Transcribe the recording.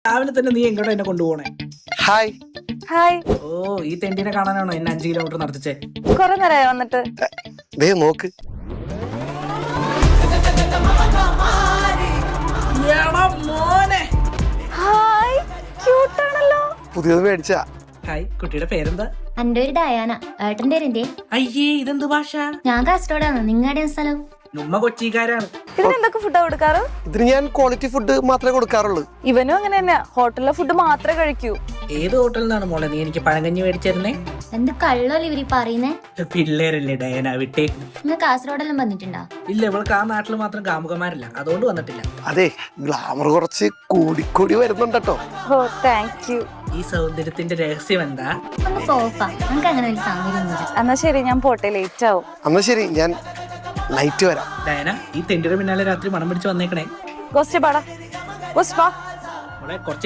രാവിലെ തന്നെ നീ എങ്ങോട്ടാ എന്നെ കൊണ്ടുപോണേ? ഹായ്. ഹായ്. ഓ, ഈ തെണ്ടിനെ കാണാനാണോ എന്നെ 5 കിലോമീറ്റർ നടത്തിച്ചേ? കൊറേ നേരമായി വന്നിട്ട്. ദേ നോക്ക്. എടാ മോനെ. ഹായ്, ക്യൂട്ട് ആണല്ലോ. പുതിയത് മേടിച്ചാ. ഹായ്, കുട്ടിയുടെ പേരെന്താ? എന്റെ ഒരു ഡയാന. ഏട്ടന്റെ പേരെന്തേ? അയ്യേ, ഇതെന്ത് ഭാഷ? ഞാൻ കാസർഗോഡാണ്. നിങ്ങളുടെ സ്ഥലം? നമ്മ കൊച്ചിക്കാരാണ്. ഇതിന് എന്തൊക്കെ ഫുഡാ കൊടുക്കാറ്? ഇതിന് ഞാൻ ക്വാളിറ്റി ഫുഡ് മാത്രമേ കൊടുക്കാറുള്ളൂ. ഇവനും അങ്ങനെ തന്നെയാ, ഹോട്ടലിലെ ഫുഡ് മാത്രമേ കഴിക്കൂ. ഏത് ഹോട്ടലിൽ നിന്നാണ് മോളെ നീ എനിക്ക് പഴങ്കഞ്ഞി മേടിച്ചിരുന്നേ? എന്ത് കള്ളല്ലേ ഇവര് പറയുന്നേ? പിള്ളേരല്ലേ ഡയന, വിട്ടേക്ക്. നിങ്ങൾ കാസർഗോഡെല്ലാം വന്നിട്ടുണ്ടോ? ഇല്ല, ഇവൾക്ക് ആ നാട്ടിൽ മാത്രം കാമുകന്മാരില്ല, അതുകൊണ്ട് വന്നിട്ടില്ല. അതെ, ഗ്ലാമർ കുറച്ച് കൂടിക്കൂടി വരുന്നുണ്ടോ. ഓ, താങ്ക് യു. ഈ സൗന്ദര്യത്തിന്റെ രഹസ്യം എന്താ? ഒന്ന് പോപ്പാ, നമുക്ക് അങ്ങനെ ഒരു സൗന്ദര്യമൊന്നുമില്ല. എന്നാ ശരി, ഞാൻ പോട്ടെ, ലേറ്റ് ആവും. എന്നാ ശരി, ഞാൻ നൈറ്റ് വരാം. ഡയന, ഈ തെണ്ടിയുടെ പിന്നാലെ രാത്രി മണം പിടിച്ച് വന്നേക്കണേ. ഗോസ്റ്റ് പാടാ. ഗോസ്റ്റ് പാ. മോളെ കുറച്ച്